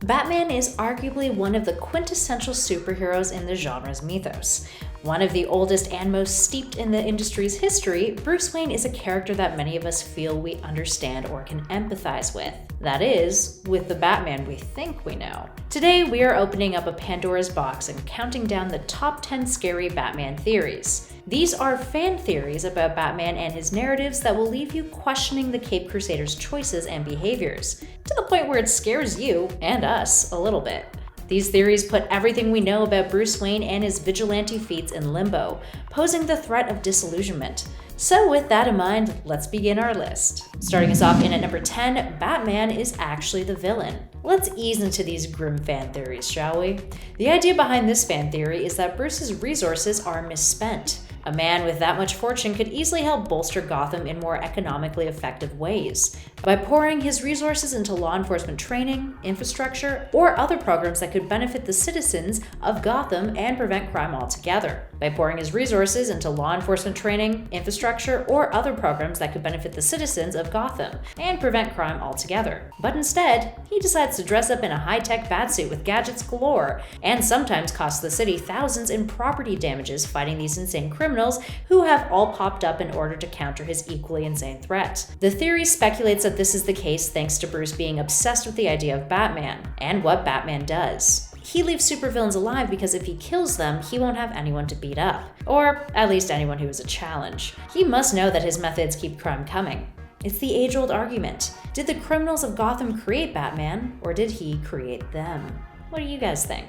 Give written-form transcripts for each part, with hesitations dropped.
Batman is arguably one of the quintessential superheroes in the genre's mythos. One of the oldest and most steeped in the industry's history, Bruce Wayne is a character that many of us feel we understand or can empathize with. That is, with the Batman we think we know. Today, we are opening up a Pandora's box and counting down the top 10 scary Batman theories. These are fan theories about Batman and his narratives that will leave you questioning the Caped Crusader's choices and behaviors, to the point where it scares you, and us, a little bit. These theories put everything we know about Bruce Wayne and his vigilante feats in limbo, posing the threat of disillusionment. So with that in mind, let's begin our list. Starting us off in at number 10, Batman is actually the villain. Let's ease into these grim fan theories, shall we? The idea behind this fan theory is that Bruce's resources are misspent. A man with that much fortune could easily help bolster Gotham in more economically effective ways, by pouring his resources into law enforcement training, infrastructure, or other programs that could benefit the citizens of Gotham and prevent crime altogether. By pouring his resources into law enforcement training, infrastructure, or other programs that could benefit the citizens of Gotham and prevent crime altogether. But instead, he decides to dress up in a high-tech batsuit with gadgets galore, and sometimes cost the city thousands in property damages fighting these insane criminals who have all popped up in order to counter his equally insane threat. The theory speculates that this is the case thanks to Bruce being obsessed with the idea of Batman and what Batman does. He leaves supervillains alive because if he kills them, he won't have anyone to beat up, or at least anyone who is a challenge. He must know that his methods keep crime coming. It's the age-old argument. Did the criminals of Gotham create Batman, or did he create them? What do you guys think?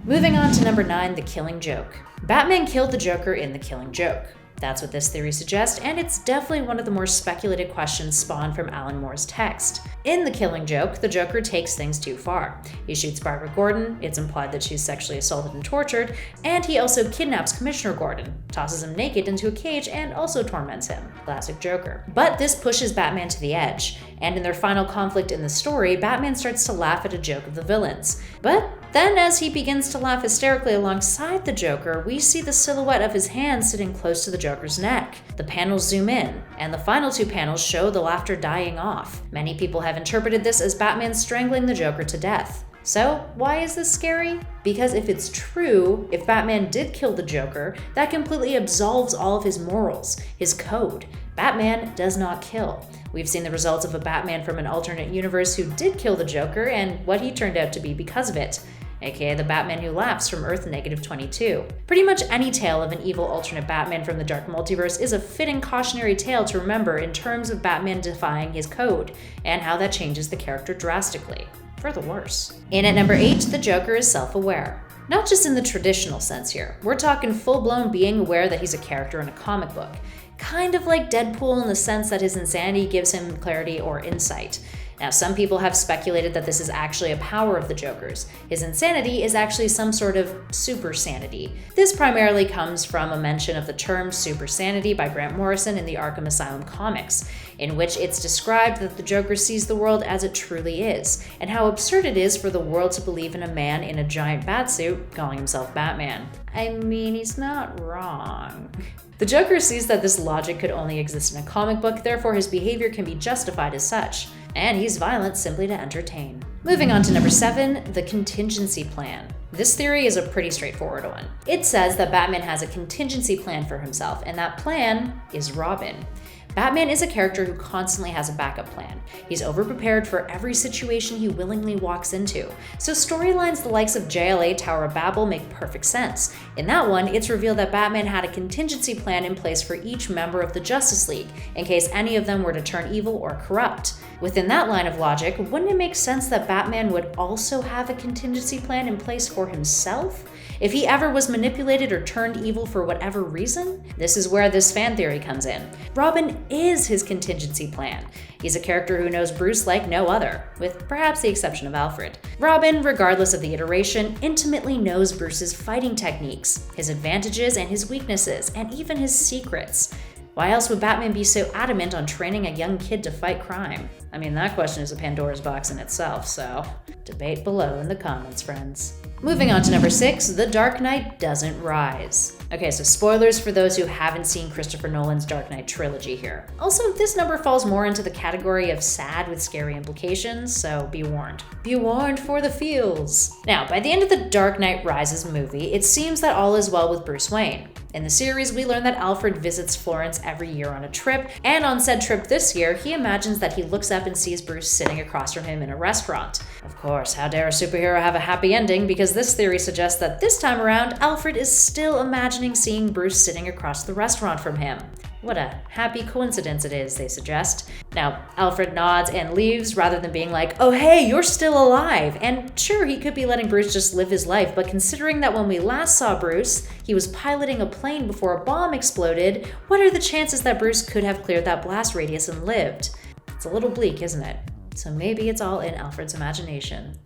Moving on to number 9, The Killing Joke. Batman killed the Joker in The Killing Joke. That's what this theory suggests, and it's definitely one of the more speculated questions spawned from Alan Moore's text. In The Killing Joke, the Joker takes things too far. He shoots Barbara Gordon, it's implied that she's sexually assaulted and tortured, and he also kidnaps Commissioner Gordon, tosses him naked into a cage, and also torments him. Classic Joker. But this pushes Batman to the edge, and in their final conflict in the story, Batman starts to laugh at a joke of the villain's. But then, as he begins to laugh hysterically alongside the Joker, we see the silhouette of his hand sitting close to the Joker's neck. The panels zoom in, and the final 2 panels show the laughter dying off. Many people have interpreted this as Batman strangling the Joker to death. So, why is this scary? Because if it's true, if Batman did kill the Joker, that completely absolves all of his morals, his code. Batman does not kill. We've seen the results of a Batman from an alternate universe who did kill the Joker and what he turned out to be because of it, aka the Batman Who Laughs from Earth -22. Pretty much any tale of an evil alternate Batman from the Dark Multiverse is a fitting cautionary tale to remember in terms of Batman defying his code, and how that changes the character drastically, for the worse. In at number 8, the Joker is self-aware. Not just in the traditional sense here, we're talking full-blown being aware that he's a character in a comic book. Kind of like Deadpool in the sense that his insanity gives him clarity or insight. Now, some people have speculated that this is actually a power of the Joker's. His insanity is actually some sort of super sanity. This primarily comes from a mention of the term super sanity by Grant Morrison in the Arkham Asylum comics, in which it's described that the Joker sees the world as it truly is, and how absurd it is for the world to believe in a man in a giant batsuit calling himself Batman. I mean, he's not wrong. The Joker sees that this logic could only exist in a comic book, therefore his behavior can be justified as such, and he's violent simply to entertain. Moving on to number 7, the contingency plan. This theory is a pretty straightforward one. It says that Batman has a contingency plan for himself, and that plan is Robin. Batman is a character who constantly has a backup plan. He's overprepared for every situation he willingly walks into. So storylines the likes of JLA Tower of Babel make perfect sense. In that one, it's revealed that Batman had a contingency plan in place for each member of the Justice League, in case any of them were to turn evil or corrupt. Within that line of logic, wouldn't it make sense that Batman would also have a contingency plan in place for himself? If he ever was manipulated or turned evil for whatever reason? This is where this fan theory comes in. Robin is his contingency plan. He's a character who knows Bruce like no other, with perhaps the exception of Alfred. Robin, regardless of the iteration, intimately knows Bruce's fighting techniques, his advantages and his weaknesses, and even his secrets. Why else would Batman be so adamant on training a young kid to fight crime? I mean, that question is a Pandora's box in itself, so debate below in the comments, friends. Moving on to number 6, The Dark Knight doesn't rise. Okay, so spoilers for those who haven't seen Christopher Nolan's Dark Knight trilogy here. Also, this number falls more into the category of sad with scary implications, so be warned. Be warned for the feels. Now, by the end of The Dark Knight Rises movie, it seems that all is well with Bruce Wayne. In the series, we learn that Alfred visits Florence every year on a trip, and on said trip this year, he imagines that he looks up and sees Bruce sitting across from him in a restaurant. Of course, how dare a superhero have a happy ending, because this theory suggests that this time around, Alfred is still imagining seeing Bruce sitting across the restaurant from him. What a happy coincidence it is, they suggest. Now, Alfred nods and leaves rather than being like, oh hey, you're still alive. And sure, he could be letting Bruce just live his life, but considering that when we last saw Bruce, he was piloting a plane before a bomb exploded, what are the chances that Bruce could have cleared that blast radius and lived? It's a little bleak, isn't it? So maybe it's all in Alfred's imagination.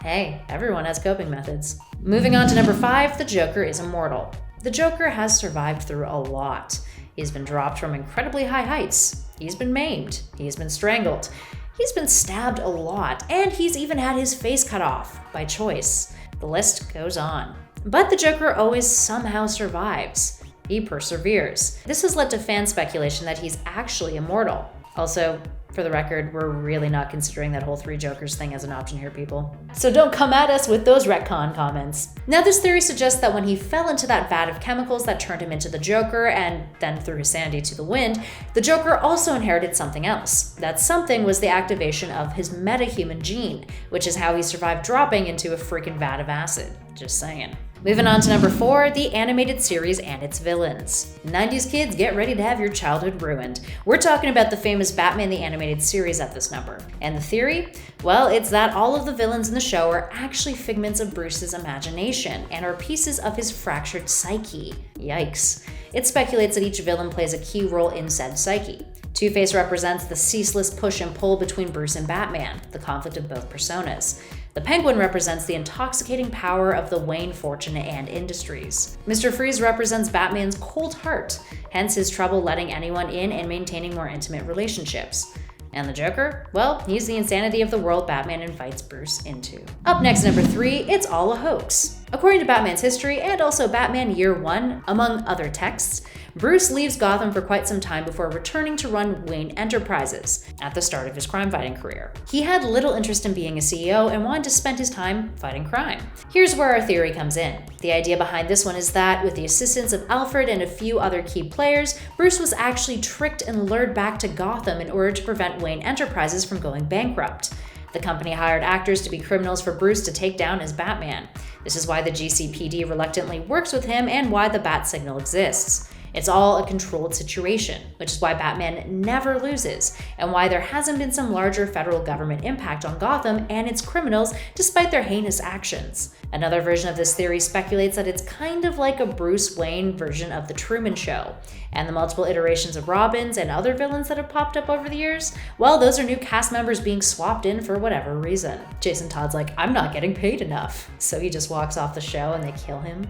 Hey, everyone has coping methods. Moving on to number 5, the Joker is immortal. The Joker has survived through a lot. He's been dropped from incredibly high heights. He's been maimed. He's been strangled. He's been stabbed a lot, and he's even had his face cut off by choice. The list goes on. But the Joker always somehow survives. He perseveres. This has led to fan speculation that he's actually immortal. Also, for the record, we're really not considering that whole 3 Jokers thing as an option here, people. So don't come at us with those retcon comments. Now, this theory suggests that when he fell into that vat of chemicals that turned him into the Joker and then threw his sanity to the wind, the Joker also inherited something else. That something was the activation of his metahuman gene, which is how he survived dropping into a freaking vat of acid. Just saying. Moving on to number 4, the animated series and its villains. 90s kids, get ready to have your childhood ruined. We're talking about the famous Batman the Animated Series at this number. And the theory? Well, it's that all of the villains in the show are actually figments of Bruce's imagination and are pieces of his fractured psyche. Yikes. It speculates that each villain plays a key role in said psyche. Two-Face represents the ceaseless push and pull between Bruce and Batman, the conflict of both personas. The Penguin represents the intoxicating power of the Wayne fortune and industries. Mr. Freeze represents Batman's cold heart, hence his trouble letting anyone in and maintaining more intimate relationships. And the Joker? Well, he's the insanity of the world Batman invites Bruce into. Up next, number 3, it's all a hoax. According to Batman's history and also Batman Year One, among other texts, Bruce leaves Gotham for quite some time before returning to run Wayne Enterprises at the start of his crime-fighting career. He had little interest in being a CEO and wanted to spend his time fighting crime. Here's where our theory comes in. The idea behind this one is that, with the assistance of Alfred and a few other key players, Bruce was actually tricked and lured back to Gotham in order to prevent Wayne Enterprises from going bankrupt. The company hired actors to be criminals for Bruce to take down as Batman. This is why the GCPD reluctantly works with him and why the bat signal exists. It's all a controlled situation, which is why Batman never loses, and why there hasn't been some larger federal government impact on Gotham and its criminals despite their heinous actions. Another version of this theory speculates that it's kind of like a Bruce Wayne version of The Truman Show, and the multiple iterations of Robins and other villains that have popped up over the years, well, those are new cast members being swapped in for whatever reason. Jason Todd's like, I'm not getting paid enough, so he just walks off the show and they kill him.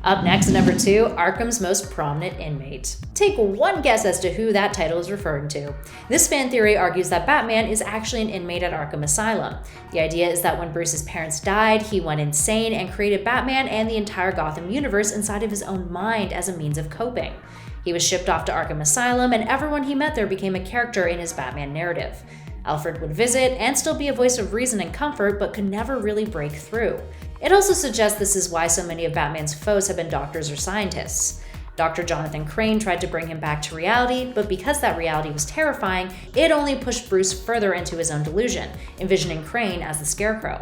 Up next, at number 2, Arkham's most prominent inmate. Take one guess as to who that title is referring to. This fan theory argues that Batman is actually an inmate at Arkham Asylum. The idea is that when Bruce's parents died, he went insane and created Batman and the entire Gotham universe inside of his own mind as a means of coping. He was shipped off to Arkham Asylum, and everyone he met there became a character in his Batman narrative. Alfred would visit and still be a voice of reason and comfort, but could never really break through. It also suggests this is why so many of Batman's foes have been doctors or scientists. Dr. Jonathan Crane tried to bring him back to reality, but because that reality was terrifying, it only pushed Bruce further into his own delusion, envisioning Crane as the Scarecrow.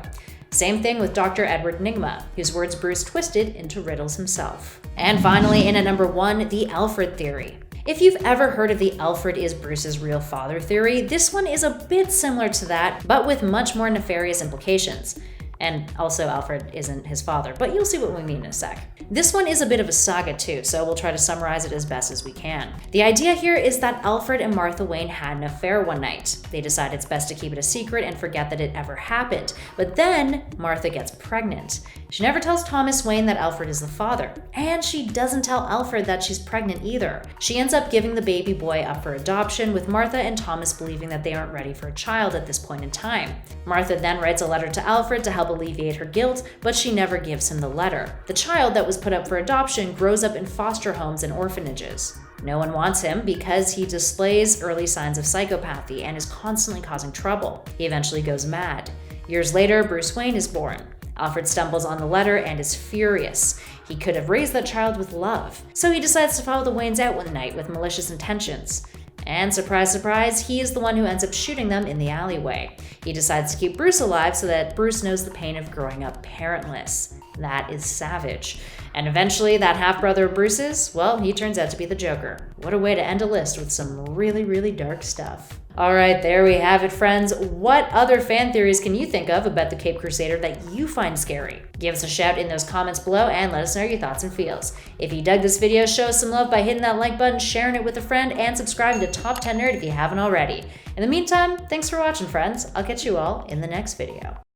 Same thing with Dr. Edward Nygma, whose words Bruce twisted into riddles himself. And finally, in at number 1, the Alfred theory. If you've ever heard of the Alfred is Bruce's real father theory, this one is a bit similar to that, but with much more nefarious implications. And also, Alfred isn't his father, but you'll see what we mean in a sec. This one is a bit of a saga too, so we'll try to summarize it as best as we can. The idea here is that Alfred and Martha Wayne had an affair one night. They decide it's best to keep it a secret and forget that it ever happened. But then, Martha gets pregnant. She never tells Thomas Wayne that Alfred is the father, and she doesn't tell Alfred that she's pregnant either. She ends up giving the baby boy up for adoption, with Martha and Thomas believing that they aren't ready for a child at this point in time. Martha then writes a letter to Alfred to help alleviate her guilt, but she never gives him the letter. The child that was put up for adoption grows up in foster homes and orphanages. No one wants him because he displays early signs of psychopathy and is constantly causing trouble. He eventually goes mad. Years later, Bruce Wayne is born. Alfred stumbles on the letter and is furious. He could have raised that child with love. So he decides to follow the Waynes out one night with malicious intentions. And surprise, surprise, he is the one who ends up shooting them in the alleyway. He decides to keep Bruce alive so that Bruce knows the pain of growing up parentless. That is savage. And eventually, that half-brother of Bruce's, well, he turns out to be the Joker. What a way to end a list with some really, really dark stuff. Alright, there we have it, friends. What other fan theories can you think of about the Caped Crusader that you find scary? Give us a shout in those comments below and let us know your thoughts and feels. If you dug this video, show us some love by hitting that like button, sharing it with a friend, and subscribing to Top 10 Nerd if you haven't already. In the meantime, thanks for watching, friends. I'll catch you all in the next video.